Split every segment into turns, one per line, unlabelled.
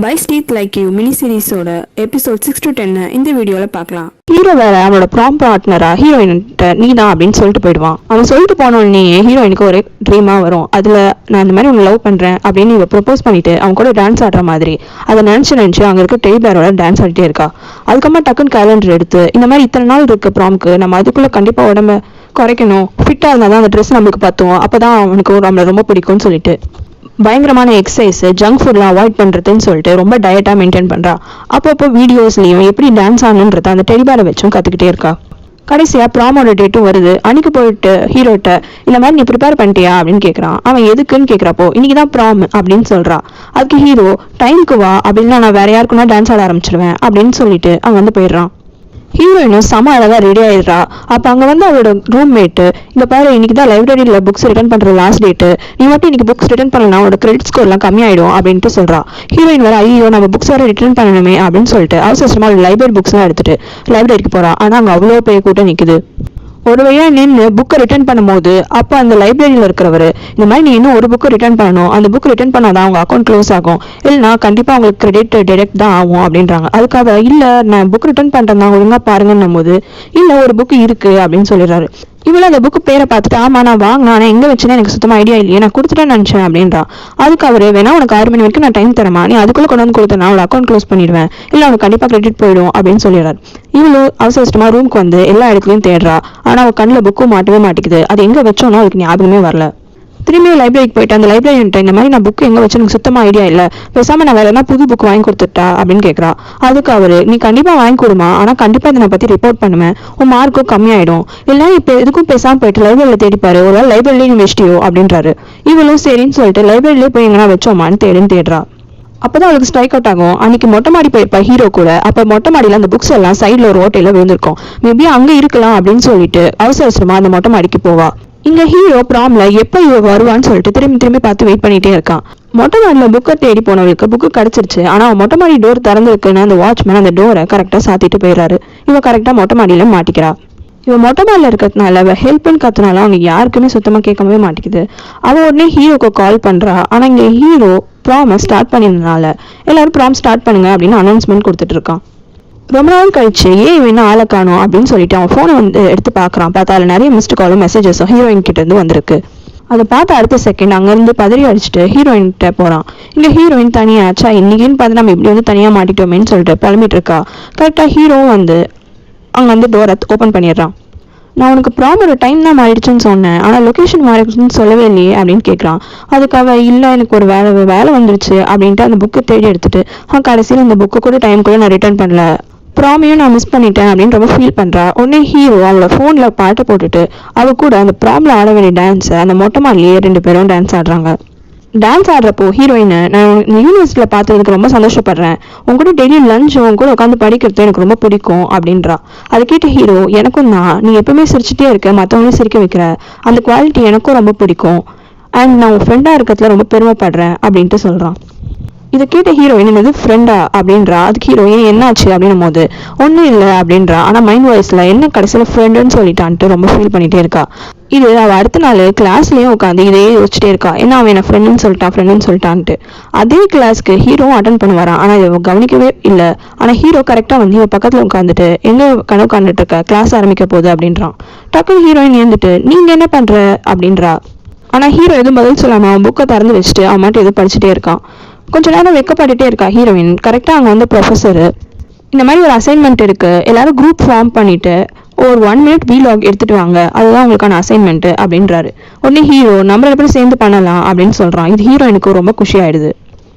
பைஸ் டீத் like you mini சீரிஸோட episode 6 to 10 இந்த வீடியோவில் பார்க்கலாம்.
ஹீரோ வேற அவனோட ப்ராம் பார்ட்னரா ஹீரோயின்கிட்ட நீ தான் அப்படின்னு சொல்லிட்டு போயிடுவான். அவன் சொல்லிட்டு போனோடனே ஹீரோயினுக்கு ஒரு ட்ரீமா வரும். அதுல நான் இந்த மாதிரி உன்னை லவ் பண்றேன் அப்படின்னு இவ ப்ரொபோஸ் பண்ணிட்டு அவன் கூட டான்ஸ் ஆடுற மாதிரி அதை நினைச்சு அங்க இருக்க டெடி பேரோட டான்ஸ் ஆடிட்டே இருக்கா. அதுக்கப்புறமா டக்குன்னு கேலண்டர் எடுத்து இந்த மாதிரி இத்தனை நாள் இருக்க ப்ராம்க்கு நம்ம அதுக்குள்ள கண்டிப்பா உடம்ப குறைக்கணும், ஃபிட்டா இருந்தாதான் அந்த ட்ரெஸ் நம்மளுக்கு பத்தும், அப்பதான் அவனுக்கு நம்மளை ரொம்ப பிடிக்கும்னு சொல்லிட்டு பயங்கரமான எக்ஸசைஸ் ஜங்க் ஃபுட்லாம் அவாய்ட் பண்றதுன்னு சொல்லிட்டு ரொம்ப டயட்டா மெயின்டைன் பண்றா. அப்பப்போ வீடியோஸ்லயும் எப்படி டான்ஸ் ஆடணுன்றத அந்த டெடிபாரை வச்சும் கத்துக்கிட்டே இருக்கா. கடைசியா ப்ராமோட டேட்டும் வருது. அன்னைக்கு போயிட்டு ஹீரோட்ட இந்த மாதிரி நீ ப்ரிப்பேர் பண்ணிட்டியா அப்படின்னு கேட்கறான். அவன் எதுக்குன்னு கேட்கறப்போ இன்னைக்குதான் ப்ராம் அப்படின்னு சொல்றா. அதுக்கு ஹீரோ டைமுக்கு வா அப்படின்னா நான் வேற யாருக்குன்னா டான்ஸ் ஆட ஆரம்பிச்சிருவேன் அப்படின்னு சொல்லிட்டு அவன் வந்து போயிடுறான். ஹீரோயினும் செம அழகா ரெடி ஆயிடுறா. அப்ப அங்க வந்து அவளோட ரூம்மேட்டு இந்த பாரு இன்னைக்குதான் லைப்ரரியில புக்ஸ் ரிட்டர்ன் பண்ற லாஸ்ட் டேட்டு, நீ மட்டும் இன்னைக்கு புக்ஸ் ரிட்டர்ன் பண்ணலாம் அவனோட கிரெடிட் ஸ்கோர் எல்லாம் கம்மியாயிடும் அப்படின்ட்டு சொல்றா. ஹீரோயின் வேற ஐயோ நம்ம புக்ஸ் வேற ரிட்டர்ன் பண்ணணுமே அப்படின்னு சொல்லிட்டு அவசரமா லைப்ரரி புக்ஸ் எல்லாம் எடுத்துட்டு லைப்ரரிக்கு போறா. ஆனா அங்க அவ்வளோ பெரிய கூட்டம் நிக்குது. ஒரு வழியா நின்று புக்கை ரிட்டர்ன் பண்ணும்போது அப்போ அந்த லைப்ரரியில் இருக்கிறவர் இந்த மாதிரி நீ இன்னும் ஒரு புக்கு ரிட்டர்ன் பண்ணணும், அந்த புக் ரிட்டர்ன் பண்ணாதான் அவங்க அக்கௌண்ட் க்ளோஸ் ஆகும், இல்லைனா கண்டிப்பா அவங்களுக்கு கிரெடிட் டிடெக்ட் தான் ஆகும் அப்படின்றாங்க. அதுக்காக இல்ல நான் புக் ரிட்டர்ன் பண்றேன் தான் ஒழுங்கா பாருங்கன்னும் போது இல்ல ஒரு புக்கு இருக்கு அப்படின்னு சொல்லிடுறாரு. இவ்வளவு அந்த புக்கு பேரை பார்த்துட்டு ஆமா நான் வாங்கினா நான் எங்க வச்சுன்னா எனக்கு சுத்தமா ஐடியா இல்லையே, நான் கொடுத்துட்டேன்னு நினைச்சேன் அப்படின்றா. அதுக்கு அவரு வேணா உனக்கு 6 மணி வரைக்கும் நான் டைம் தரமா, நீ அதுக்குள்ள கொண்டு வந்து கொடுத்தா அவளோட அக்கௌண்ட் க்ளோஸ் பண்ணிடுவேன், இல்ல அவனுக்கு கண்டிப்பா கிரெடிட் போயிடும் அப்படின்னு சொல்லிடுறாரு. இவ்வளவு அவசரமா ரூமுக்கு வந்து எல்லா இடத்துலயும் தேடுறா. ஆனா அவ கண்ணுல புக்கும் மாட்டவே மாட்டேங்குது. அது எங்க வச்சோம்னா அவளுக்கு ஞாபகமே வரல. திரும்பியும் லைப்ரரிக்கு போயிட்டு அந்த லைப்ரரியன்ட்ட இந்த மாதிரி நான் புக் எங்க வச்சு எனக்கு சுத்தமா ஐடியா இல்ல, பேசாம நான் வேற என்ன புது புக் வாங்கி கொடுத்துட்டா அப்படின்னு கேட்கறா. அதுக்கு அவரு நீ கண்டிப்பா வாங்கி கொடுமா, ஆனா கண்டிப்பா இதை நான் பத்தி ரிப்போர்ட் பண்ணுவேன், உன் மார்க்கும் கம்மியாயிடும், இல்ல இப்ப எதுக்கும் பேசாம போயிட்டு லைப்ரரியில தேடிப்பாரு, ஒருவேளை லைப்ரரியில நீ வச்சிட்டியோ அப்படின்றாரு. இவளும் சரின்னு சொல்லிட்டு லைப்ரரியிலே போய் எங்கன்னா வச்சோமான்னு தேடுறா. அப்பதான் அவளுக்கு ஸ்ட்ரைக் அவுட் ஆகும். அன்னைக்கு மொட்டை மாடி போயிருப்பா ஹீரோ கூட. அப்ப மொட்டை மாடியில அந்த புக்ஸ் எல்லாம் சைட்ல ஒரு ஓட்டையில விழுந்திருக்கும். மேபி அங்க இருக்கலாம் அப்படின்னு சொல்லிட்டு அவசரமா அந்த மொட்டை மாடிக்கு போவா. இங்க ஹீரோ ப்ராம்ல எப்ப இவ வருவான்னு சொல்லிட்டு திரும்பி பார்த்து வெயிட் பண்ணிட்டே இருக்கான். மொட்டை மாடியில புக்கை தேடி போனவளுக்கு புக்கு கிடைச்சிருச்சு. ஆனா மொட்டை மாடி டோர் திறந்துருக்குன்னு அந்த வாட்ச்மேன் அந்த டோரை கரெக்டா சாத்திட்டு போயிடுறாரு. இவ கரெக்டா மொட்டை மாடியில மாட்டிக்கிறா. இவ மொட்டை மாடியில இருக்கிறதுனால அவ ஹெல்ப்னு கத்துனால அவனுக்கு யாருக்குமே சுத்தமா கேட்கவே மாட்டேங்குது. அவ உடனே ஹீரோக்கு கால் பண்றா. ஆனா இங்க ஹீரோ ப்ராம ஸ்டார்ட் பண்ணிருந்தனால எல்லாரும் ப்ராம் ஸ்டார்ட் பண்ணுங்க அப்படின்னு அனௌன்ஸ்மெண்ட் கொடுத்துட்டு இருக்கான். ரொம்ப நாள் கழிச்சு ஏன் இவன் ஆளை காணும் அப்படின்னு சொல்லிட்டு அவன் போனை வந்து எடுத்து பாக்குறான். பார்த்தா அதுல நிறைய மிஸ்டு காலும் மெசேஜஸும் ஹீரோயின் கிட்ட இருந்து வந்திருக்கு. அதை பார்த்த அடுத்த செகண்ட் அங்க இருந்து பதறி அடிச்சுட்டு ஹீரோயின் கிட்ட போறான். இங்க ஹீரோயின் தனியாச்சா இன்னைக்குன்னு பார்த்து நம்ம இப்படி வந்து தனியா மாட்டிட்டோமேன்னு சொல்லிட்டு புலம்பிட்டு இருக்கா. கரெக்டா ஹீரோவும் வந்து அங்க வந்து டோரை ஓபன் பண்ணிடுறான். நான் உனக்கு ப்ராப்பர் டைம் தான் மாறிடுச்சுன்னு சொன்னேன், ஆனா லொகேஷன் மாறிடுச்சுன்னு சொல்லவே இல்லையே அப்படின்னு கேட்கறான். அதுக்காக இல்ல எனக்கு ஒரு வேலை வந்துருச்சு அப்படின்ட்டு அந்த புக்கை தேடி எடுத்துட்டு கடைசியில் அந்த புக்கு கூட டைம் கூட நான் ரிட்டர்ன் பண்ணல, ப்ராமையும் நான் மிஸ் பண்ணிட்டேன் அப்படின்னு ரொம்ப ஃபீல் பண்றா. உடனே ஹீரோ அவளோட போன்ல பாட்டை போட்டுட்டு அவ கூட அந்த ப்ராம்ல ஆட வேண்டிய டான்ஸை அந்த மொட்டை மாடிலேயே 2 பேரும் டான்ஸ் ஆடுறாங்க. டான்ஸ் ஆடுறப்போ ஹீரோயினை நான் யூனிவர்சிட்டியில பார்த்ததுக்கு ரொம்ப சந்தோஷப்படுறேன், உங்க கூட டெய்லி லஞ்ச் உங்க கூட உட்காந்து படிக்கிறது எனக்கு ரொம்ப பிடிக்கும் அப்படின்றா. அதை கேட்ட ஹீரோ எனக்கும் தான், நீ எப்பவுமே சிரிச்சுட்டே இருக்க, மற்றவங்களையும் சிரிக்க வைக்கிற, அந்த குவாலிட்டி எனக்கும் ரொம்ப பிடிக்கும், அண்ட் நான் உன் ஃப்ரெண்டா இருக்கிறதுல ரொம்ப பெருமைப்படுறேன் அப்படின்ட்டு சொல்றான். இதை கேட்ட ஹீரோயின் என்னது ஃப்ரெண்டா அப்படின்றா. அதுக்கு ஹீரோயின் என்னாச்சு அப்படின்னும் போது ஒன்றும் இல்லை அப்படின்றா. ஆனா மைண்ட் வாய்ஸ்ல என்ன கடைசியில் ஃப்ரெண்டுன்னு சொல்லிட்டான்ட்டு ரொம்ப ஃபீல் பண்ணிட்டே இருக்கா. இது அவள் அடுத்த நாள் கிளாஸ்லயும் உட்காந்து இதையே யோசிச்சுட்டே இருக்கா. ஏன்னா அவன் என்ன ஃப்ரெண்டுன்னு சொல்லிட்டான்ட்டு. அதே கிளாஸ்க்கு ஹீரோவும் அட்டன் பண்ண வரான். ஆனா இவ கவனிக்கவே இல்லை. ஆனா ஹீரோ கரெக்டா வந்து இவ பக்கத்துல உட்காந்துட்டு எங்க கனவு காண்டுட்டு இருக்க, கிளாஸ் ஆரம்பிக்க போகுது அப்படின்றான். டக்குன்னு ஹீரோயின் எழுந்துட்டு நீங்க என்ன பண்ற அப்படின்றா. ஆனா ஹீரோ எதுவும் பதில் சொல்லாம அவன் புக்கை திறந்து வச்சுட்டு அவன் மட்டும் எதுவும் படிச்சுட்டே இருக்கான். கொஞ்ச நேரம் வெக்கப்பட்டுட்டே இருக்கா ஹீரோயின். கரெக்டா அங்க வந்து ப்ரொஃபஸர் இந்த மாதிரி ஒரு அசைன்மெண்ட் இருக்கு, எல்லாரும் குரூப் ஃபார்ம் பண்ணிட்டு ஒரு 1 minute vlog எடுத்துட்டு வாங்க, அதுதான் உங்களுக்கான அசைன்மெண்ட் அப்படின்றாரு. உடனே ஹீரோ நம்ம எப்படி சேர்ந்து பண்ணலாம் அப்படின்னு சொல்றான். இது ஹீரோயினுக்கு ரொம்ப குஷி ஆயிடுது.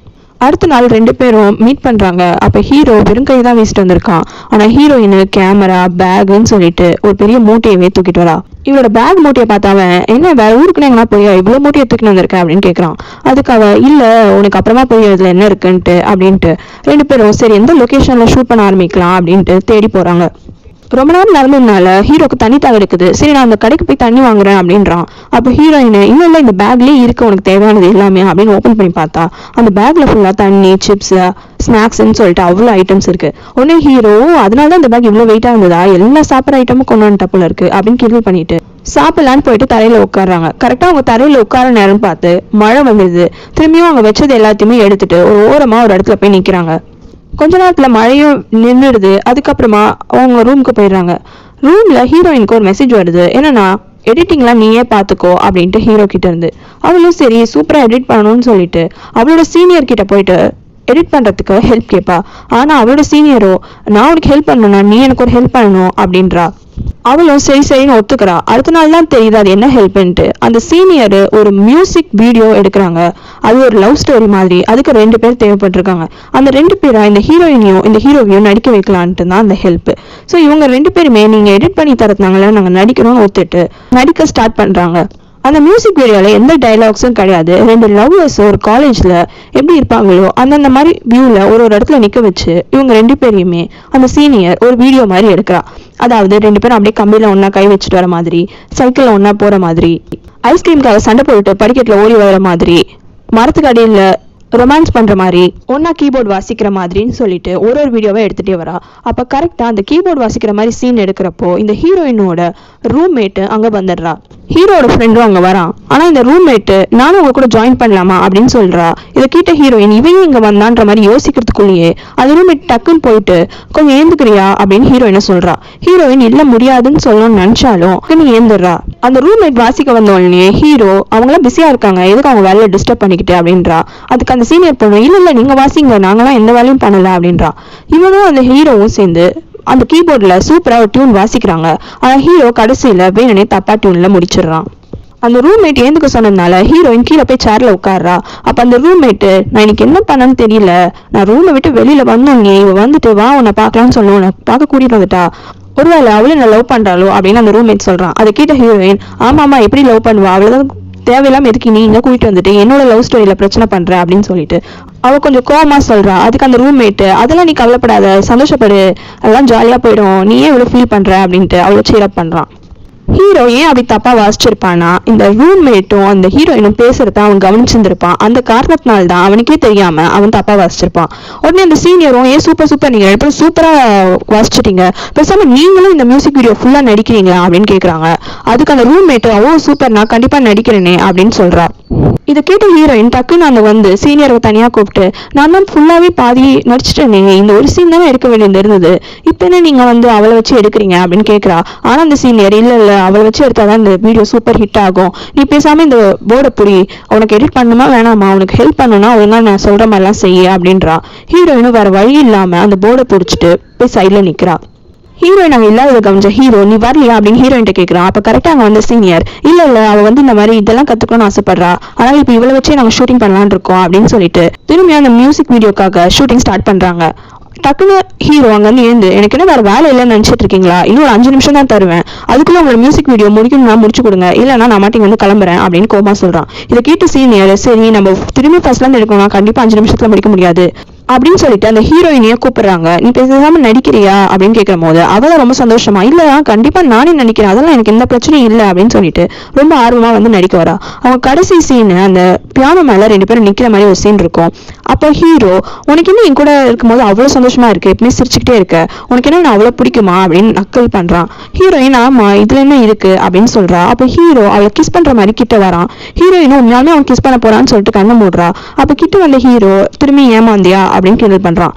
அடுத்த நாள் 2 பேரும் மீட் பண்றாங்க. அப்ப ஹீரோ வெறும் கை தான் வீசிட்டு வந்திருக்கான். ஆனா ஹீரோயின் கேமரா பேக்னு சொல்லிட்டு ஒரு பெரிய மூட்டையவே தூக்கிட்டு வரா. இவளோட பேக் மூட்டையை பார்த்தாவன் என்ன வேற ஊருக்குன்னு எங்கன்னா போய் இவ்வளவு மூட்டையை தூக்கிட்டு வந்திருக்க அப்படின்னு கேட்கறான். அதுக்கு அவ இல்ல உனக்கு அப்புறமா போய் இதுல என்ன இருக்குன்ட்டு அப்படின்ட்டு 2 பேரும் சரி எந்த லொகேஷன்ல ஷூட் பண்ண ஆரம்பிக்கலாம் அப்படின்ட்டு தேடி போறாங்க. ரொம்ப நேரம் நடந்ததுனால ஹீரோக்கு தண்ணி தகடுக்குது. சரி நான் அந்த கடைக்கு போய் தண்ணி வாங்குறேன் அப்படின்றான். அப்போ ஹீரோயின் இன்னும் இல்லை இந்த பேக்லயே இருக்கு உனக்கு தேவையானது எல்லாமே அப்படின்னு ஓப்பன் பண்ணி பார்த்தா அந்த பேக்ல ஃபுல்லா தண்ணி சிப்ஸ் ஸ்நாக்ஸ்ன்னு சொல்லிட்டு அவ்வளோ ஐட்டம்ஸ் இருக்கு. உடனே ஹீரோ அதனாலதான் இந்த பேக் இவ்வளவு வெயிட்டா இருந்ததா, எல்லா சாப்பிட்ற ஐட்டமும் கொண்டு வந்துட்ட போல இருக்கு அப்படின்னு கிண்டல் பண்ணிட்டு சாப்பிடலான்னு போயிட்டு தரையில உட்காடுறாங்க. கரெக்டா அவங்க தரையில உட்கார நேரம் பார்த்து மழை வந்துடுது. திரும்பியும் அவங்க வச்சது எல்லாத்தையுமே எடுத்துட்டு ஒரு ஓரமா ஒரு இடத்துல போய் நிக்கிறாங்க. கொஞ்ச நேரத்துல மழையும் நின்றுடுது. அதுக்கப்புறமா அவங்க ரூமுக்கு போயிடுறாங்க. ரூம்ல ஹீரோயினுக்கு ஒரு மெசேஜ் வருது. என்னன்னா, எடிட்டிங்லாம் நீயே பாத்துக்கோ அப்படின்ட்டு ஹீரோ கிட்ட இருந்து. அவளும் சரி சூப்பரா எடிட் பண்ணணும்னு சொல்லிட்டு அவளோட சீனியர் கிட்ட போயிட்டு எடிட் பண்றதுக்கு ஹெல்ப் கேட்பா. ஆனா அவளோட சீனியரோ, நான் உனக்கு ஹெல்ப் பண்ணணும்னா நீ எனக்கு ஒரு ஹெல்ப் பண்ணணும் அப்படின்றா. அவளும் சரி சரின்னு ஒத்துக்கிறா. அடுத்த நாள் தான் தெரியுது அது என்ன ஹெல்ப்ன்ட்டு. அந்த சீனியர் ஒரு மியூசிக் வீடியோ எடுக்கிறாங்க. அது ஒரு லவ் ஸ்டோரி மாதிரி. அதுக்கு 2 பேர் தேவைப்பட்டிருக்காங்க. அந்த 2 பேரை இந்த ஹீரோயினையும் இந்த ஹீரோவையும் நடிக்க வைக்கலான்ட்டு தான் அந்த ஹெல்ப். ஸோ இவங்க 2 பேருமே நீங்க எடிட் பண்ணி தரதுனால நாங்க நடிக்கணும்னு ஒத்துட்டு நடிக்க ஸ்டார்ட் பண்றாங்க. அந்த மியூசிக் வீடியோல எந்த டைலாக்ஸும் கிடையாது. 2 லவ்வர்ஸ் ஒரு காலேஜ்ல எப்படி இருப்பாங்களோ அந்தந்த மாதிரி வியூல ஒரு இடத்துல நிக்க வச்சு இவங்க 2 பேரையுமே அந்த சீனியர் ஒரு வீடியோ மாதிரி எடுக்கிறா. அதாவது 2 பேரும் அப்படியே கம்பியில ஒன்னா கை வச்சுட்டு வர மாதிரி, சைக்கிள்ல ஒன்னா போற மாதிரி, ஐஸ்கிரீம்காக சண்டை போட்டு படிக்கட்டுல ஓடி வர மாதிரி, மரத்துக்கு அடியில ரொமான்ஸ் பண்ற மாதிரி, ஒன்னா கீபோர்டு வாசிக்கிற மாதிரின்னு சொல்லிட்டு ஒரு வீடியோவை எடுத்துட்டே வரா. அப்ப கரெக்டா அந்த கீபோர்டு வாசிக்கிற மாதிரி சீன் எடுக்கிறப்போ இந்த ஹீரோயினோட ரூம்மேட் அங்க வந்துடுறா. ஹீரோட ஃப்ரெண்டும் அங்க வரான். ஆனா இந்த ரூம்மேட் நானும் உங்க கூட ஜாயின் பண்ணலாமா அப்படின்னு சொல்றா. இதை கேட்ட ஹீரோயின் இவங்க இங்க வந்தான்ற மாதிரி யோசிக்கிறதுக்குள்ளேயே அந்த ரூம்மேட் டக்குன்னு போயிட்டு கொஞ்சம் ஏந்துக்கிறியா அப்படின்னு ஹீரோயினை சொல்றா. ஹீரோயின் இல்ல முடியாதுன்னு சொல்லணும்னு நினைச்சாலும் நீ ஏந்துடுறா. அந்த ரூம்மேட் வாசிக்க வந்த உடனே ஹீரோ அவங்களாம் பிஸியா இருக்காங்க, எதுக்கு அவங்க வேலையை டிஸ்டர்ப் பண்ணிக்கிட்டு அப்படின்றா. அதுக்கு அந்த சீனியர் பொண்ணு இல்ல நீங்க வாசிங்க, நாங்களாம் எந்த வேலையும் பண்ணல அப்படின்றா. இவனும் அந்த ஹீரோவும் சேர்ந்து அந்த கீபோர்ட்ல சூப்பரா ஒரு டியூன் வாசிக்கிறாங்க. ஆனா ஹீரோ கடைசியில வேணுனே தப்பா டியூன்ல முடிச்சிடுறான். அந்த ரூம்மேட் ஏந்துக்க சொன்னதுனால ஹீரோயின் கீழே போய் சேர்ல உட்கார்றா. அப்ப அந்த ரூம்மேட் நான் இன்னைக்கு என்ன பண்ணன்னு தெரியல, நான் ரூமை விட்டு வெளியில வந்தோன்னே இவ வந்துட்டு வா உன்னை பாக்கலாம்னு சொல்லுவோம், உன்னை பார்க்க கூட்டிட்டு வந்துட்டா, ஒருவேளை அவளும் நான் லவ் பண்றாளோ அப்படின்னு அந்த ரூம்மேட் சொல்றான். அதை கேட்ட ஹீரோயின் ஆமாமா எப்படி லவ் பண்ணுவா, அவ்வளவுதான் தேவையில்லாம எதுக்கு நீ இங்க கூட்டிட்டு வந்துட்டு என்னோட லவ் ஸ்டோரியில பிரச்சனை பண்ற அப்படின்னு சொல்லிட்டு அவ கொஞ்சம் கோவமா சொல்றா. அதுக்கு அந்த ரூம்மேட் அதெல்லாம் நீ கவலைப்படாத, சந்தோஷப்படு, அதெல்லாம் ஜாலியா போயிடும், நீ ஏன் இவ்வளவு ஃபீல் பண்ற அப்படின்ட்டு அவளை சீரப் பண்றான். ஹீரோ ஏன் அப்படி தப்பா வாசிச்சிருப்பானா, இந்த ரூம்மேட்டும் அந்த ஹீரோயினும் பேசுறத அவன் கவனிச்சிருந்திருப்பான். அந்த காரணத்தினால தான் அவனுக்கே தெரியாம அவன் தப்பா வாசிச்சிருப்பான். உடனே அந்த சீனியரும் ஏன் சூப்பர் நீங்க இப்போ சூப்பரா வாசிச்சிட்டீங்க, பேசாம நீங்களும் இந்த மியூசிக் வீடியோ ஃபுல்லா நடிக்கிறீங்களா அப்படின்னு கேக்குறாங்க. அதுக்கு அந்த ரூம்மேட் சூப்பர் நான் கண்டிப்பா நடிக்கிறேனே அப்படின்னு சொல்றா. இதை கேட்ட ஹீரோயின் டக்குன்னு அந்த வந்து சீனியரை தனியா கூப்பிட்டு நான் தான் ஃபுல்லாவே பாதி நடிச்சிட்டேனே, இந்த ஒரு சீன் தானே எடுக்க வேண்டியது இருந்தது, இப்ப என்ன நீங்க வந்து அவளை வச்சு எடுக்கிறீங்க அப்படின்னு கேட்கிறா. ஆனா அந்த சீனியர் இல்ல அவளை வச்சு எடுத்தாதான் இந்த வீடியோ சூப்பர் ஹிட் ஆகும், நீ பேசாம இந்த போர்டை புடி, உனக்கு எடிட் பண்ணுமா வேணாமா, உனக்கு ஹெல்ப் பண்ணணும்னா ஒழுங்கா நான் சொல்ற மாதிரிலாம் செய்ய அப்படின்றா. ஹீரோயினும் வேற வழி இல்லாம அந்த போர்டை பிடிச்சிட்டு போய் சைட்ல நிக்கிறா. ஹீரோயின் அங்க இல்லாத கவனிச்ச ஹீரோ நீ வரலையா அப்படின்னு ஹீரோயின்ட்ட கேட்கிறான். அப்ப கரெக்டா அங்க வந்து சீனியர் இல்ல அவ வந்து இந்த மாதிரி இதெல்லாம் கத்துக்கணும்னு ஆசைப்படுறா, அதனால இப்ப இவளை வச்சே நாங்க ஷூட்டிங் பண்ணலாம்னு இருக்கோம் அப்படின்னு சொல்லிட்டு திரும்பியும் அந்த மியூசிக் வீடியோக்காக ஷூட்டிங் ஸ்டார்ட் பண்றாங்க. டக்குன்னு ஹீரோ அங்க வந்து எழுந்து எனக்கு என்ன வேற வேலை இல்லைன்னு நினைச்சிட்டு இருக்கீங்களா, இன்னும் ஒரு 5 நிமிஷம் தான் தருவேன், அதுக்குள்ள உங்களோட மியூசிக் வீடியோ முடிக்கணும்னா முடிச்சு கொடுங்க, இல்லைன்னா நான் மாட்டிங்க வந்து கிளம்புறேன் அப்படின்னு கோமா சொல்றான். இதை கேட்டு சீனியர் சரி நம்ம திரும்பி ஃபர்ஸ்ட்ல இருந்து எடுக்கணும், கண்டிப்பா 5 நிமிஷத்துல முடிக்க முடியாது அப்படின்னு சொல்லிட்டு அந்த ஹீரோயினையே கூப்பிடுறாங்க. நீ பேசாம நடிக்கிறியா அப்படின்னு கேட்கும் போது அவளை ரொம்ப சந்தோஷமா இல்ல கண்டிப்பா நானே நடிக்கிறேன், அதெல்லாம் எனக்கு எந்த பிரச்சனையும் இல்லை அப்படின்னு சொல்லிட்டு ரொம்ப ஆர்வமா வந்து நடிக்க வரா. அவங்க கடைசி சீன் அந்த பியானோ மேல 2 பேரும் நிக்கிற மாதிரி ஒரு சீன் இருக்கும். அப்போ ஹீரோ உனக்கு என்ன என் கூட இருக்கும்போது அவ்வளவு சந்தோஷமா இருக்கு, எப்பவுமே சிரிச்சுக்கிட்டே இருக்க, உனக்கு என்ன அவ்வளவு பிடிக்குமா அப்படின்னு நக்கல் பண்றான். ஹீரோயின் ஆமா இதுல என்ன இருக்கு அப்படின்னு சொல்றா. அப்ப ஹீரோ அவளை கிஸ் பண்ற மாதிரி கிட்ட வரான். ஹீரோயினும் உண்மையாலுமே அவன் கிஸ் பண்ண போறான்னு சொல்லிட்டு கண்ணை மூடுறா. அப்ப கிட்ட வந்த ஹீரோ திரும்பி ஏமாந்தியா அப்படின்னு கிண்டல் பண்றான்.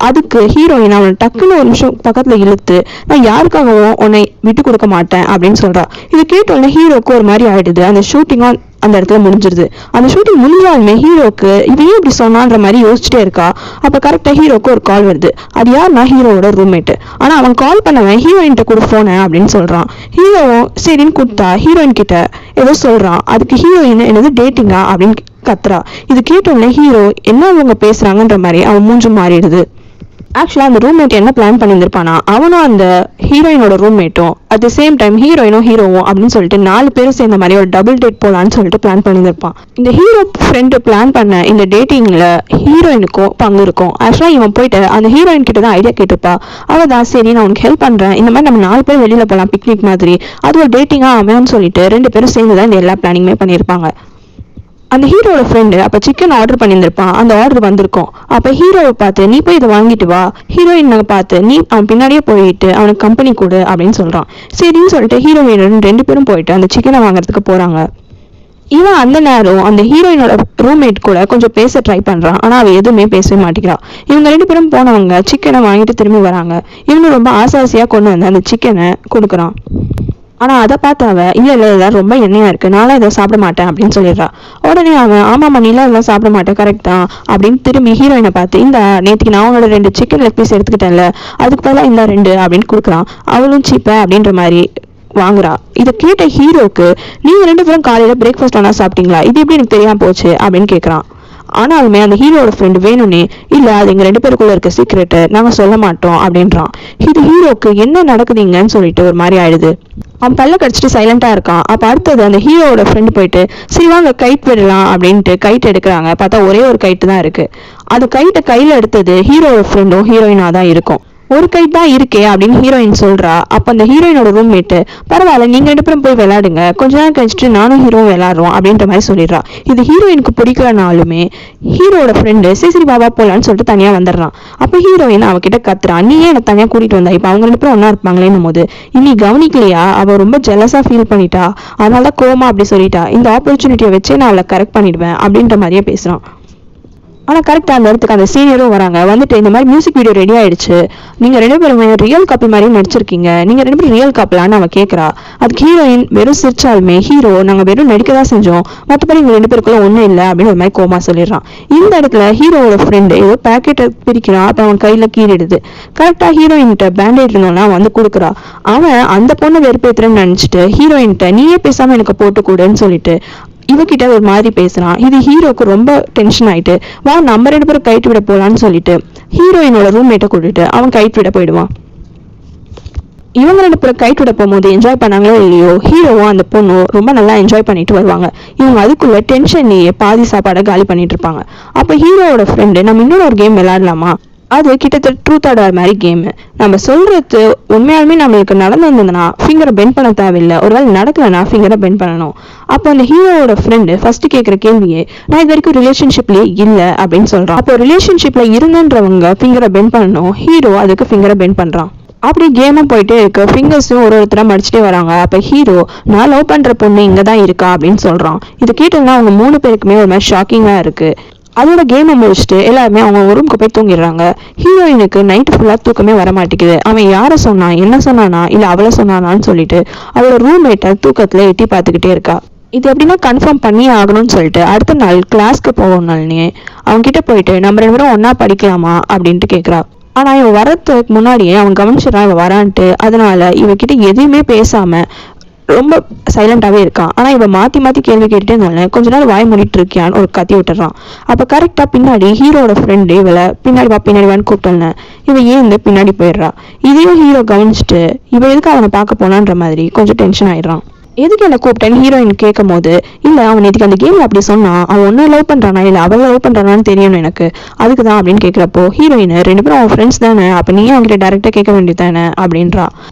அதுக்கு ஹீரோயின் அவனை டக்குன்னு ஒரு நிமிஷம் பக்கத்துல இழுத்து நான் யாருக்காகவும் உன்னை விட்டு கொடுக்க மாட்டேன் அப்படின்னு சொல்றா. இது கேட்ட உடனே ஹீரோக்கு ஒரு மாதிரி ஆயிடுது. அந்த ஷூட்டிங்கும் அந்த இடத்துல முடிஞ்சிருது. அந்த ஷூட்டிங் முடிஞ்சாலுமே ஹீரோக்கு இவன் இப்படி சொன்னான்ற மாதிரி யோசிச்சுட்டே இருக்கா. அப்ப கரெக்டா ஹீரோக்கு ஒரு கால் வருது. அது யாருன்னா ஹீரோவோட ரூம்மேட். ஆனா அவன் கால் பண்ணவன் ஹீரோயின் கூட போன அப்படின்னு சொல்றான். ஹீரோவும் சரின்னு கொடுத்தா ஹீரோயின் கிட்ட ஏதோ சொல்றான். அதுக்கு ஹீரோயின் என்னது டேட்டிங்கா அப்படின்னு கத்துறா. இது கேட்டோடனே ஹீரோ என்ன அவங்க பேசுறாங்கன்ற மாதிரி அவன் மூஞ்சு மாறிடுது. ஆக்சுவலா அந்த ரூம்மேட் என்ன பிளான் பண்ணியிருந்திருப்பானா, அவனும் அந்த ஹீரோயினோட ரூம்மேட்டும் அட் த சேம் டைம் ஹீரோயினும் ஹீரோவும் அப்படின்னு சொல்லிட்டு 4 பேரும் சேர்ந்த மாதிரி ஒரு டபுள் டேட் போலான்னு சொல்லிட்டு பிளான் பண்ணியிருப்பான். இந்த ஹீரோ ஃப்ரெண்டு பிளான் பண்ண இந்த டேட்டிங்ல ஹீரோயினுக்கும் பங்கு இருக்கும். ஆக்சுவலா இவன் போயிட்டு அந்த ஹீரோயின் கிட்ட தான் ஐடியா கேட்டுப்பா. அவதான் சரி நான் உனக்கு ஹெல்ப் பண்றேன், இந்த மாதிரி நம்ம 4 பேர் வெளியில போலாம் பிக்னிக் மாதிரி, அது ஒரு டேட்டிங்கா அமையும்னு சொல்லிட்டு 2 பேரும் சேர்ந்துதான் இந்த எல்லா பிளானிங்குமே பண்ணியிருப்பாங்க. அந்த ஹீரோட ஃப்ரெண்டு அப்ப சிக்கன் ஆர்டர் பண்ணியிருந்திருப்பான். அந்த ஆர்டர் வந்திருக்கும். அப்ப ஹீரோவை பார்த்து நீ போய் இதை வாங்கிட்டு வா, ஹீரோயின் பார்த்து நீ அவன் பின்னாடியே போயிட்டு அவனுக்கு கம்பெனி கொடு அப்படின்னு சொல்றான். சரின்னு சொல்லிட்டு ஹீரோயின் 2 பேரும் போயிட்டு அந்த சிக்கனை வாங்குறதுக்கு போறாங்க. இவன் அந்த நேரம் அந்த ஹீரோயினோட ரூம்மேட் கூட கொஞ்சம் பேச ட்ரை பண்றான். ஆனா அவ எதுவுமே பேசவே மாட்டேங்கிறான். இவங்க 2 பேரும் போனவங்க சிக்கனை வாங்கிட்டு திரும்பி வராங்க. இவனு ரொம்ப ஆசையா கொண்டு வந்து அந்த சிக்கனை கொடுக்குறான். ஆனா அதை பார்த்து அவ இல்ல இதெல்லாம் ரொம்ப எண்ணெயா இருக்கு, நானும் இதை சாப்பிட மாட்டேன் அப்படின்னு சொல்லிடுறா. உடனே அவன் ஆமாமா நீலாம் இதெல்லாம் சாப்பிட மாட்டேன் கரெக்ட் தான் அப்படின்னு திரும்பி ஹீரோயினை பார்த்து இந்த நேற்றுக்கு நான் அவனோட 2 சிக்கன் லெக் பீஸ் எடுத்துக்கிட்டேன்ல அதுக்கு பதிலாக இந்த 2 அப்படின்னு கொடுக்குறான். அவளும் சீப்ப அப்படின்ற மாதிரி வாங்குறா. இதை கேட்ட ஹீரோக்கு நீங்க 2 பேரும் காலையில பிரேக்ஃபாஸ்ட் ஒன்னா சாப்பிட்டீங்களா, இது எப்படி எனக்கு தெரியாம போச்சு அப்படின்னு கேட்கறான். ஆனாலுமே அந்த ஹீரோட ஃப்ரெண்டு வேணும்னே இல்ல அது எங்க 2 பேருக்குள்ள இருக்க சீக்ரெட் நாங்க சொல்ல மாட்டோம் அப்படின்றான். இது ஹீரோக்கு என்ன நடக்குதுங்கன்னு சொல்லிட்டு ஒரு மாதிரி ஆயிடுது. அவன் பல்ல கடிச்சிட்டு சைலண்டா இருக்கான். அப்ப அடுத்தது அந்த ஹீரோட ஃப்ரெண்டு போயிட்டு சரி வாங்க கைட் விடலாம் அப்படின்ட்டு கைட் எடுக்கிறாங்க. பார்த்தா ஒரே ஒரு கைட்டு தான் இருக்கு. அது கைட்டை கையில எடுத்தது ஹீரோட ஃப்ரெண்டும் ஹீரோயினா தான் இருக்கும். ஒரு கைட் தான் இருக்கே அப்படின்னு ஹீரோயின் சொல்றா. அப்ப அந்த ஹீரோயினோட ரூம்மேட்டு பரவாயில்ல நீங்க 2 பேரும் போய் விளையாடுங்க, கொஞ்ச நேரம் கழிச்சுட்டு நானும் ஹீரோவும் விளையாடுறோம் அப்படின்ற மாதிரி சொல்லிடுறா. இது ஹீரோயினுக்கு பிடிக்கலனாலுமே ஹீரோட ஃப்ரெண்டு சரி பாபா போலான்னு சொல்லிட்டு தனியா வந்துடுறான். அப்ப ஹீரோயின் அவகிட்ட கத்துறான், நீ ஏன் என்ன தனியா கூட்டிட்டு வந்தா, இப்ப அவங்க 2 பேரும் ஒன்னா இருப்பாங்களேன்னும் போது இனி கவனிக்கலையா, அவ ரொம்ப ஜெலஸா ஃபீல் பண்ணிட்டா, அதனாலதான் கோமா அப்படி சொல்லிட்டா, இந்த ஆப்பர்ச்சுனிட்டியை வச்சே நான் அவளை கரெக்ட் பண்ணிடுவேன் அப்படின்ற மாதிரியே பேசுறான். ஆனா கரெக்டா அந்த இடத்துக்கு அந்த சீனியரும் வராங்க. வந்துட்டு இந்த மாதிரி மியூசிக் வீடியோ ரெடி ஆயிடுச்சு, நீங்க 2 பேருமே ரியல் கப்பல் மாதிரி நடிச்சிருக்கீங்க, நீங்க 2 பேரும் ரியல் கப்பலான்னு அவ கேட்கறா. அதுக்கு ஹீரோயின் வெறும் சிரிச்சாலுமே ஹீரோ நாங்க வெறும் நடிக்கதான் செஞ்சோம், மற்றபடி எங்க 2 பேருக்குள்ள ஒண்ணும் இல்லை அப்படின்னு ஒரு மாதிரி கோமா சொல்லிடுறான். இந்த இடத்துல ஹீரோவோட ஃப்ரெண்டு ஏதோ பேக்கெட்டை பிரிக்கிறான். அப்ப அவன் கையில கீறிடுது. கரெக்டா ஹீரோயின்கிட்ட பேண்டேட் இருந்தோம்னா வந்து கொடுக்குறா. அவன் அந்த பொண்ணை வெறுப்பேத்துறேன்னு நினைச்சிட்டு ஹீரோயின்கிட்ட நீயே பேசாம எனக்கு போட்டு கொடுன்னு சொல்லிட்டு இவகிட்ட ஒரு மாதிரி பேசுறான். இது ஹீரோக்கு ரொம்ப டென்ஷன் ஆயிட்டு வா நம்ம 2 பேரும் கைட்டு விட போலான்னு சொல்லிட்டு ஹீரோயினோட ரூம்மேட்டை கூட்டிட்டு அவன் கைட்டு விட போயிடுவான். இவங்க 2 பேரும் கைட்டு விட போகும்போது என்ஜாய் பண்ணாங்களோ இல்லையோ ஹீரோவும் அந்த பொண்ணும் ரொம்ப நல்லா என்ஜாய் பண்ணிட்டு வருவாங்க. இவங்க அதுக்குள்ள டென்ஷன்லயே பாதி சாப்பாடை காலி பண்ணிட்டு இருப்பாங்க. அப்ப ஹீரோவோட ஃப்ரெண்டு நம்ம இன்னொரு ஒரு கேம் விளையாடலாமா, அது கிட்டத்தட்ட ட்ரூத் ஆர் மாதிரி கேம். நம்ம சொல்றது உண்மையாலுமே நம்மளுக்கு நடந்திருந்ததுன்னா ஃபிங்கரை பெண்ட் பண்ண தேவையில்லை, ஒருவேளை நடக்கலன்னா ஃபிங்கரை பெண்ட் பண்ணணும். அப்போ அந்த ஹீரோவோட ஃப்ரெண்டு ஃபர்ஸ்ட் கேட்குற கேள்வியே நான் இது வரைக்கும் ரிலேஷன்ஷிப்லேயே இல்லை அப்படின்னு சொல்றான். அப்போ ரிலேஷன்ஷிப்ல இருந்தன்றவங்க ஃபிங்கரை பெண்ட் பண்ணணும், ஹீரோ அதுக்கு ஃபிங்கரை பெண்ட் பண்றான். அப்படி கேமும் போயிட்டே இருக்கு. ஃபிங்கர்ஸும் ஒருத்தரா மடிச்சுட்டே வராங்க. அப்ப ஹீரோ நான் லவ் பண்ற பொண்ணு இங்கதான் இருக்கா அப்படின்னு சொல்றான். இது கேட்டோம்னா அவங்க 3 பேருக்குமே ஒரு மாதிரி ஷாக்கிங்கா இருக்கு. அதோட கேமை முடிச்சுட்டு எல்லாருமே அவங்க ரூமுக்கு போய் தூங்கிடுறாங்க. ஹீரோயினுக்கு நைட்டு ஃபுல்லா தூக்கமே வர மாட்டேங்குது. அவன் யாரை சொன்னான், என்ன சொன்னானா இல்ல அவளை சொன்னானான்னு சொல்லிட்டு அவளோட ரூம்மேட்டை தூக்கத்துல எட்டி பார்த்துக்கிட்டே இருக்கா. இது எப்படின்னா கன்ஃபார்ம் பண்ணி ஆகணும்னு சொல்லிட்டு அடுத்த நாள் கிளாஸ்க்கு போகணும்னே அவங்க கிட்ட போயிட்டு நம்ம 2 பேரும் ஒன்னா படிக்கலாமா அப்படின்ட்டு கேட்குறா. ஆனா இவன் வரதுக்கு முன்னாடியே அவன் கவனிச்சிடறான் இவன் வரான்ட்டு. அதனால இவகிட்ட எதையுமே பேசாம ரொம்ப சைலண்டாவே இருக்கான். ஆனா இவ மாத்தி மாத்தி கேள்வி கேட்டுட்டே இருந்தாலும் கொஞ்ச நேரம் வாய் மூடிட்டு இருக்கியான்னு ஒரு கத்தி விட்டுறான். அப்ப கரெக்டா பின்னாடி ஹீரோட ஃப்ரெண்டு இவளை பின்னாடி வான்னு கூப்பிட்டேன்னு இவ ஏன் பின்னாடி போயிடுறா. இதையும் ஹீரோ கவனிச்சுட்டு இவ எதுக்கு அவனை பார்க்க போனான்ற மாதிரி கொஞ்சம் டென்ஷன் ஆயிடுறான். எதுக்கு என்ன கூப்பிட்டேன்னு ஹீரோயின் கேட்கும் போது இல்ல அவன் இதுக்கு அந்த கேம்ல அப்படி சொன்னான், அவன் ஒன்னும் லவ் பண்றானா இல்ல அவளை லவ் பண்றானான்னு தெரியணும் எனக்கு, அதுக்குதான் அப்படின்னு கேட்கிறப்போ ஹீரோயின் 2 பேரும் அவன் ஃப்ரெண்ட்ஸ் தானே, அப்ப நீ அவன்கிட்ட டைரக்டா கேட்க வேண்டியது தானே அப்படின்றா.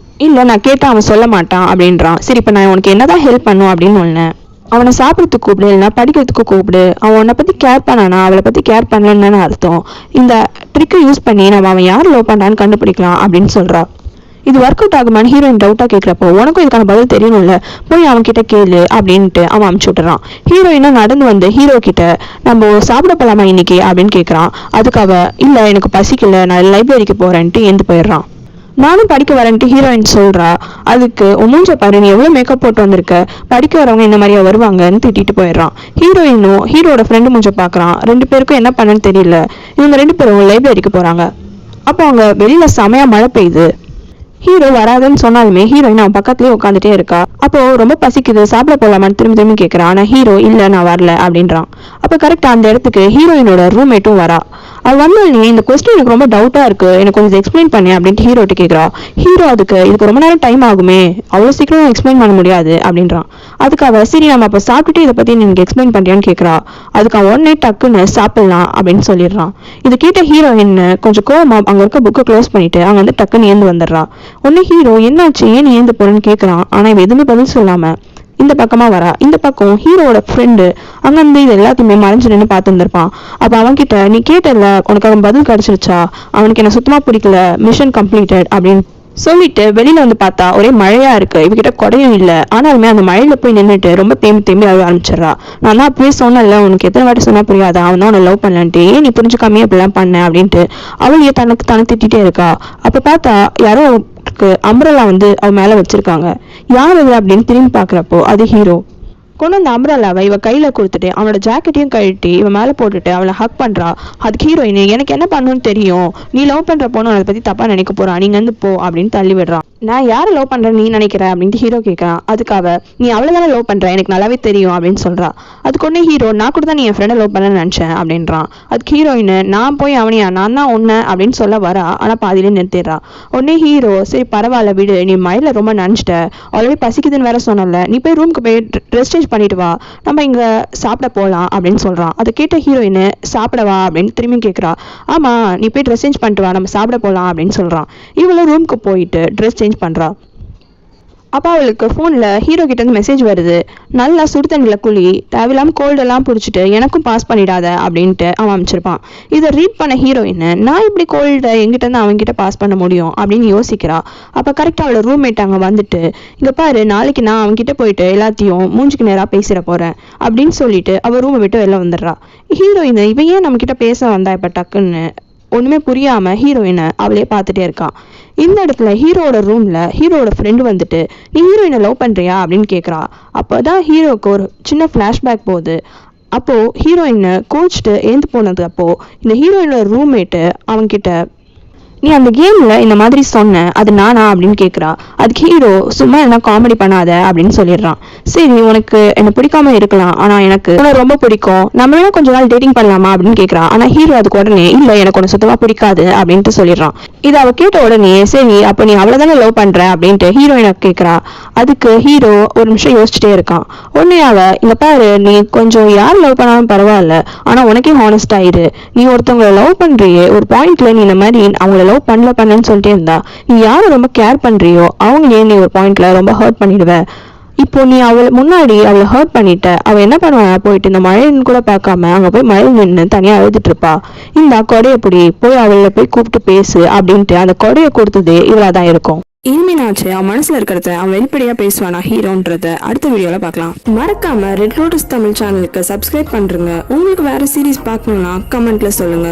இல்ல நான் கேட்டா அவன் சொல்ல மாட்டான் அப்படின்றான். சரி இப்ப நான் உனக்கு என்னதான் ஹெல்ப் பண்ணும் அப்படின்னு ஒண்ணு அவனை சாப்பிடறதுக்கு கூப்பிடு இல்லைன்னா படிக்கிறதுக்கு கூப்பிடு, அவன் உன்னை பத்தி கேர் பண்ணானா அவளை பத்தி கேர் பண்ணலன்னு அர்த்தம். இந்த ட்ரிக்கை யூஸ் பண்ணி நம்ம அவன் யார் லவ் பண்றான்னு கண்டுபிடிக்கலாம் அப்படின்னு சொல்றா. இது ஒர்க் அவுட் ஆகுமான்னு ஹீரோயின் டவுட்டா கேட்கிறப்போ உனக்கும் இதுக்கான பதில் தெரியணும்ல, போய் அவன் கிட்ட கேளு அப்படின்ட்டு அவன் அமுச்சு விட்டுறான். ஹீரோயினும் நடந்து வந்து ஹீரோ கிட்ட நம்ம சாப்பிட போலாமா இன்னைக்கு அப்படின்னு கேட்கறான். அதுக்கு அவ இல்ல எனக்கு பசிக்கல நான் லைப்ரரிக்கு போறேன்ட்டு எந்து போயிடுறான். நானும் படிக்க வரேன்ட்டு ஹீரோயின் சொல்றா. அதுக்கு மூஞ்ச பாரு நீ எவ்வளவு மேக்கப் போட்டு வந்திருக்க, படிக்க வரவங்க இந்த மாதிரியா வருவாங்கன்னு திட்டிட்டு போயிடுறான். ஹீரோயினும் ஹீரோட ஃப்ரெண்டு மூஞ்ச பாக்குறான். 2 பேருக்கும் என்ன பண்ணன்னு தெரியல. இவங்க 2 பேரும் லைப்ரரிக்கு போறாங்க. அப்போ அவங்க வெளியில செமையா மழை பெய்யுது. ஹீரோ வராதுன்னு சொன்னாலுமே ஹீரோயின் அவன் பக்கத்துலயே உட்காந்துட்டே இருக்கா. அப்போ ரொம்ப பசிக்குது சாப்பிட போலாமான்னு திரும்பி கேட்கறான். ஆனா ஹீரோ இல்ல நான் வரல அப்படின்றான். அப்ப கரெக்டா அந்த இடத்துக்கு ஹீரோயினோட ரூம்மேட்டும் வரா. அது வந்தோடனே இந்த கொஸ்டின் எனக்கு ரொம்ப டவுட்டா இருக்கு, எனக்கு கொஞ்சம் எக்ஸ்பிளைன் பண்ணு அப்படின்ட்டு ஹீரோட்டு கேட்கறா. ஹீரோ இதுக்கு ரொம்ப நேரம் டைம் ஆகுமே, அவ்வளவு சீக்கிரம் எக்ஸ்பிளைன் பண்ண முடியாது அப்படின்றான். அதுக்கு அவ சரி நம்ம அப்ப சாப்பிட்டுட்டு இதை பத்தி எனக்கு எக்ஸ்பிளைன் பண்றியான்னு கேட்கறா. அதுக்கு அவன் உடனே டக்குன்னு சாப்பிடலாம் அப்படின்னு சொல்லிடுறான். இது கேட்ட ஹீரோயின் கொஞ்சம் கோவமா அங்க இருக்க புக்கை க்ளோஸ் பண்ணிட்டு அங்க வந்து டக்குன்னு ஏந்து வந்துடுறா. உடனே ஹீரோ என்னாச்சு ஏன் ஏந்து போறேன்னு கேட்கறான். ஆனா இவ எதுவுமே பதில் சொல்லாம இந்த பக்கமா வரா. இந்த பக்கம் ஹீரோட ஃப்ரெண்டு அங்கிருந்து இது எல்லாத்தையுமே மறைஞ்சு நின்று பார்த்து இருந்திருப்பான். அப்ப அவன் கிட்ட நீ கேட்டல உனக்கு அவன் பதில் கிடைச்சிருச்சா, அவனுக்கு என்ன சுத்தமா பிடிக்கல, மிஷன் கம்ப்ளீட்டட் அப்படின்னு சொல்லிட்டு வெளியில வந்து பார்த்தா ஒரே மழையா இருக்கு. இவகிட்ட கொடையும் இல்லை. ஆனாலுமே அந்த மழையில போய் நின்றுட்டு ரொம்ப தேம்பி அழுவ ஆரம்பிச்சிடறா. நான் தான் அப்பவே சொன்னல உனக்கு எத்தனை வாட்டி சொன்னா புரியாதா, அவன் தான் உன்னை லவ் பண்ணலான்ட்டு, ஏன் நீ புரிஞ்சுக்காமே அப்படிலாம் பண்ண அப்படின்ட்டு அவளையே தனக்கு தானே திட்டிகிட்டே இருக்கா. அப்ப பார்த்தா யாரோ அம்ப்ரெல்லா வந்து அவ மேல வச்சிருக்காங்க. யார் அது அப்படின்னு திரும்பி பாக்குறப்போ அது ஹீரோ. கொண்டு அந்த அம்ப்ரெல்லாவை இவ கையில கொடுத்துட்டு அவனோட ஜாக்கெட்டையும் கழட்டி இவன் மேல போட்டுட்டு அவளை ஹக் பண்றா. அதுக்கு ஹீரோயின் எனக்கு என்ன பண்ணணும்னு தெரியும், நீ லவ் பண்ற பொண்ணு அதை பத்தி தப்பா நினைக்க போறா, நீங்க வந்து போ அப்படின்னு தள்ளி விடுறான். நான் யாரை லவ் பண்றேன்னு நீ நினைக்கிற அப்படின்ட்டு ஹீரோ கேட்கறான். அதுக்காக நீ அவ்வளவுதானே லவ் பண்ற, எனக்கு நல்லாவே தெரியும் அப்படின்னு சொல்றா. அதுக்கு ஒன்னே ஹீரோ நான் கூட தான் நீ என் ஃப்ரெண்டை லவ் பண்ணன்னு நினைச்சேன் அப்படின்றான். அதுக்கு ஹீரோயின் நான் போய் அவனியா, நான் தான் ஒன்னு அப்படின்னு சொல்ல வரா. ஆனா பாதியிலே நிறுத்திடுறா. உடனே ஹீரோ சரி பரவாயில்ல விடு, நீ மழையில ரொம்ப நினைச்சிட்ட, ஆல்ரெடி பசிக்குதுன்னு வேற சொன்னல, நீ போய் ரூமுக்கு போய் ட்ரெஸ் சேஞ்ச் பண்ணிட்டு வா, நம்ம இங்க சாப்பிட போலாம் அப்படின்னு சொல்றான். அதை கேட்ட ஹீரோயின் சாப்பிடவா அப்படின்னு திரும்பி கேட்கறா. ஆமா நீ போய் ட்ரெஸ் சேஞ்ச் பண்ணிட்டு வா, நம்ம சாப்பிட போலாம் அப்படின்னு சொல்றான். இவளும் ரூமுக்கு போயிட்டு ட்ரெஸ் சேஞ்ச் பண்றா. அப்போ அவளுக்கு ஃபோனில் ஹீரோ கிட்ட இருந்து மெசேஜ் வருது. நல்லா சுடு தண்ணியில் குழி, தேவையில்லாமல் கோல்டெல்லாம் பிடிச்சிட்டு எனக்கும் பாஸ் பண்ணிடாத அப்படின்ட்டு அவன் அமைச்சிருப்பான். இதை ரீட் பண்ண ஹீரோயின் நான் இப்படி கோல்டை எங்கிட்ட இருந்து அவங்ககிட்ட பாஸ் பண்ண முடியும் அப்படின்னு யோசிக்கிறா. அப்போ கரெக்டாக அவளோட ரூம்மேட் அங்கே வந்துட்டு இங்கே பாரு நாளைக்கு நான் அவங்ககிட்ட போயிட்டு எல்லாத்தையும் மூஞ்சுக்கு நேராக பேசிட போகிறேன் அப்படின்னு சொல்லிட்டு அவள் ரூமை விட்டு வெளில வந்துடுறா. ஹீரோயின் இவன் ஏன் நம்மக்கிட்ட பேச வந்தா இப்போ டக்குன்னு ஒண்ணுமே புரியாம ஹீரோயினை அவளே பார்த்துட்டே இருக்கான். இந்த இடத்துல ஹீரோட ரூம்ல ஹீரோட ஃப்ரெண்டு வந்துட்டு நீ ஹீரோயினை லவ் பண்றியா அப்படின்னு கேட்குறா. அப்போதான் ஹீரோக்கு ஒரு சின்ன ஃப்ளாஷ்பேக் போகுது. அப்போ ஹீரோயினை கோச்சிட்டு ஏந்து போனது அப்போ இந்த ஹீரோயினோட ரூம்மேட்டு அவன்கிட்ட நீ அந்த கேம்ல இந்த மாதிரி சொன்ன அது நானா அப்படின்னு கேட்குறா. அதுக்கு ஹீரோ சும்மா என்ன காமெடி பண்ணாத அப்படின்னு சொல்லிடுறான். சரி உனக்கு என்ன பிடிக்காம இருக்கலாம், ஆனா எனக்கு உனக்கு ரொம்ப பிடிக்கும், நம்ம வேணா கொஞ்ச நாள் டேட்டிங் பண்ணலாமா அப்படின்னு கேட்குறா. ஆனா ஹீரோ அதுக்கு உடனே இல்லை எனக்கு உனக்கு சுத்தமா பிடிக்காது அப்படின்ட்டு சொல்லிடுறான். இதை அவ கேட்ட உடனே சரி அப்போ நீ அவ்வளவுதானே லவ் பண்ற அப்படின்ட்டு ஹீரோயினை கேட்குறா. அதுக்கு ஹீரோ ஒரு நிமிஷம் யோசிச்சுட்டே இருக்கான். உடனே அவ இங்க பாரு நீ கொஞ்சம் யார் லவ் பண்ணாலும் பரவாயில்ல, ஆனா உனக்கே ஹானஸ்ட் ஆயிரு, நீ ஒருத்தவங்களை லவ் பண்றியே ஒரு பாயிண்ட்ல நீ இந்த மாதிரி அவங்கள லவ் பண்ணலன்னு சொல்லிட்டே இருந்தா நீ யாரை ரொம்ப கேர் பண்றியோ அவங்களே நீ ஒரு பாயிண்ட்ல ரொம்ப ஹர்ட் பண்ணிடுவ. இப்போ நீ அவளை முன்னாடி அவளை ஹர்ட் பண்ணிட்ட, அவ என்ன பண்ணுவா போயிட்டு இந்த மழைன்னு கூட பார்க்காம அங்க போய் மழை நின்று தனியா அழுதுட்டு இருப்பா. இந்த கொடையை எப்படி போய் அவளை போய் கூப்பிட்டு பேசு அப்படின்ட்டு அந்த கொடையை கொடுத்ததே இவளாதான் இருக்கும்.
இனிமேனாச்சு அவன் மனசுல இருக்கிறத அவன் வெளிப்படையா பேசுவானா ஹீரோன்றத அடுத்த வீடியோல பார்க்கலாம். மறக்காம ரெட் லோட்டஸ் தமிழ் சேனலுக்கு சப்ஸ்கிரைப் பண்றீங்க. உங்களுக்கு வேற சீரிஸ் பார்க்கணும்னா கமெண்ட்ல சொல்லுங்க.